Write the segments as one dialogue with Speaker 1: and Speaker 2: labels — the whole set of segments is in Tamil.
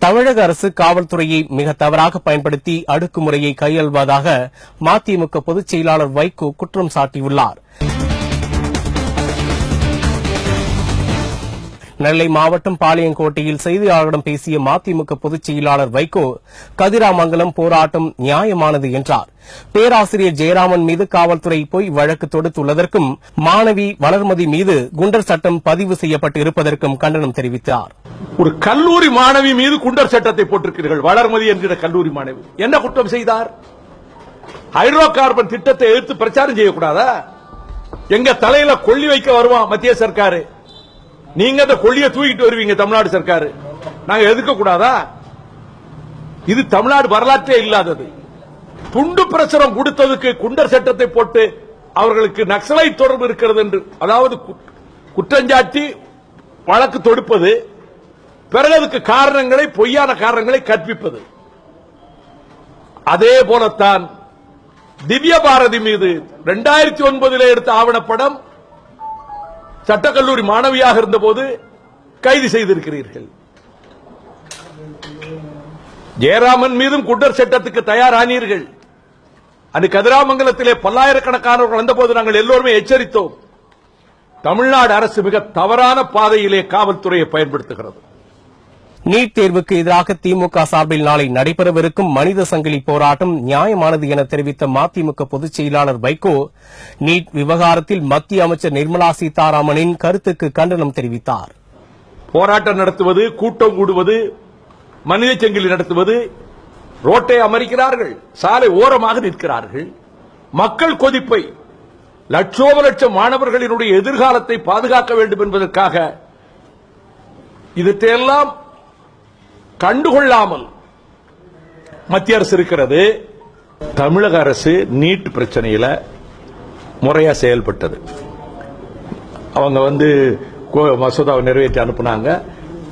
Speaker 1: தமிழக அரசு காவல்துறையை மிக தவறாக பயன்படுத்தி அடக்குமுறையை கையாள்வதாக மதிமுக பொதுச் செயலாளர் வைகோ குற்றம் சாட்டியுள்ளார். நெல்லை மாவட்டம் பாளையங்கோட்டையில் செய்தியாளர்களிடம் பேசிய மதிமுக பொதுச் செயலாளர் வைகோ, கதிராமங்கலம் போராட்டம் நியாயமானது என்றார். பேராசிரியர் ஜெயராமன் மீது காவல்துறை பொய் வழக்கு தொடுத்துள்ளதற்கும் மாணவி வளர்மதி மீது குண்டர் சட்டம் பதிவு செய்யப்பட்டு இருப்பதற்கும் கண்டனம் தெரிவித்தார்.
Speaker 2: ஒரு கல்லூரி மாணவி மீது குண்டர் சட்டத்தை போட்டிருக்கிறீர்கள். வளர்மதி என்கிற கல்லூரி மாணவி என்ன குற்றம் செய்தார்? ஹைட்ரோ கார்பன் திட்டத்தை எதிர்த்து பிரச்சாரம் செய்யக்கூடாதா? எங்க தலையில கொள்ளி வைக்க வருவான் மத்திய சர்க்காரு, நீங்க அந்த கொள்ளியை தூக்கிட்டு வருவீங்க தமிழ்நாடு சர்க்காரு, நாங்க எதிர்க்க கூடாதா? இது தமிழ்நாடு வரலாற்றே இல்லாதது. துண்டு பிரசுரம் கொடுத்ததுக்கு குண்டர் சட்டத்தை போட்டு அவர்களுக்கு நக்சலைட் தொடர்பு இருக்கிறது என்று, அதாவது குற்றஞ்சாட்டி வழக்கு தொடுப்பது, பிறகு அதுக்கு காரணங்களை, பொய்யான காரணங்களை கற்பிப்பது. அதே போலத்தான் திவ்ய பாரதி மீது 2009 எடுத்த ஆவணப்படம் சட்டக்கல்லூரி மாணவியாக இருந்தபோது கைது செய்திருக்கிறீர்கள். ஜெயராமன் மீதும் குண்டர் சட்டத்துக்கு தயாரானீர்கள். அந்த கதிராமங்கலத்திலே பல்லாயிரக்கணக்கானவர்கள் வந்தபோது நாங்கள் எல்லோருமே எச்சரித்தோம். தமிழ்நாடு அரசு மிக தவறான பாதையிலே காவல்துறையை பயன்படுத்துகிறது.
Speaker 1: நீட் தேர்வுக்கு எதிராக திமுக சார்பில் நாளை நடைபெறவிருக்கும் மனித சங்கிலி போராட்டம் நியாயமானது என தெரிவித்த மதிமுக பொதுச் செயலாளர் வைகோ, நீட் விவகாரத்தில் மத்திய அமைச்சர் நிர்மலா சீதாராமனின் கருத்துக்கு கண்டனம் தெரிவித்தார்.
Speaker 2: போராட்டம் நடத்துவது, கூட்டம் கூடுவது, மனித சங்கிலி நடத்துவது, ரோட்டை அமர்க்கிறார்கள், சாலை ஓரமாக நிற்கிறார்கள். மக்கள் கொதிப்பை, லட்சோப லட்சம் மாணவர்களினுடைய எதிர்காலத்தை பாதுகாக்க வேண்டும் என்பதற்காக இதற்றையெல்லாம் கண்டுகொள்ளாமல் மத்திய அரசு இருக்கிறது. தமிழக அரசு நீட் பிரச்சனையில் முறையா செயல்பட்டது. அவங்க மசோதாவை நிறைவேற்றி அனுப்புனாங்க.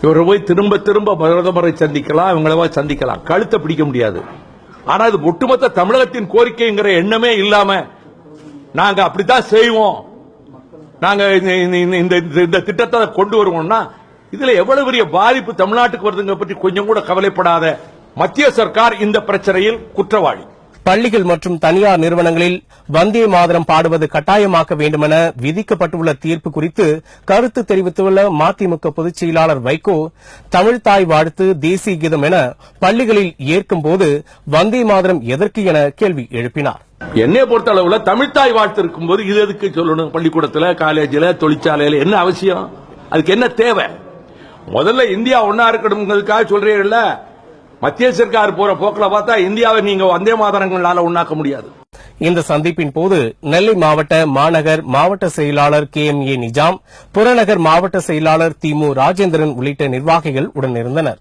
Speaker 2: இவரை போய் திரும்ப திரும்ப பிரதமரை சந்திக்கலாம், இவங்கள சந்திக்கலாம், கழுத்தை பிடிக்க முடியாது. ஆனா இது ஒட்டுமொத்த தமிழகத்தின் கோரிக்கைங்கிற எண்ணமே இல்லாம நாங்க அப்படித்தான் செய்வோம், நாங்க இந்த திட்டத்தை கொண்டு வருவோம்னா இதுல எவ்வளவு பெரிய பாதிப்பு தமிழ்நாட்டுக்கு வருதுங்க பற்றி கொஞ்சம் கூட கவலைப்படாத மத்திய சர்க்கார் இந்த பிரச்சனையில் குற்றவாளி.
Speaker 1: பள்ளிகள் மற்றும் தனியார் நிறுவனங்களில் வந்தே மாதரம் பாடுவது கட்டாயமாக்க வேண்டுமென விதிக்கப்பட்டுள்ள தீர்ப்பு குறித்து கருத்து தெரிவித்துள்ள மதிமுக பொதுச் செயலாளர் வைகோ, தமிழ்தாய் வாழ்த்து, தேசிய கீதம் என பள்ளிகளில் ஏற்கும்போது வந்தே மாதரம் எதற்கு என கேள்வி எழுப்பினார்.
Speaker 2: என்னை பொறுத்த அளவுல தமிழ்தாய் வாழ்த்து இருக்கும்போது இது எதுக்கு சொல்லணும்? பள்ளிக்கூடத்தில், காலேஜில், தொழிற்சாலையில் என்ன அவசியம்? அதுக்கு என்ன தேவை? முதல்ல இந்தியா ஒன்னா இருக்கணுங்கிறதுக்காக சொல்றீங்கல்ல, மத்திய சர்க்கார் போற போக்கில பார்த்தா இந்தியாவை நீங்க வந்தே மாதரங்களால ஒண்ணாக்க முடியாது.
Speaker 1: இந்த சந்திப்பின் போது நெல்லை மாவட்ட மாநகர் மாவட்ட செயலாளர் KMA நிஜாம், புறநகர் மாவட்ட செயலாளர் திமு ராஜேந்திரன் உள்ளிட்ட நிர்வாகிகள் உடனிருந்தனர்.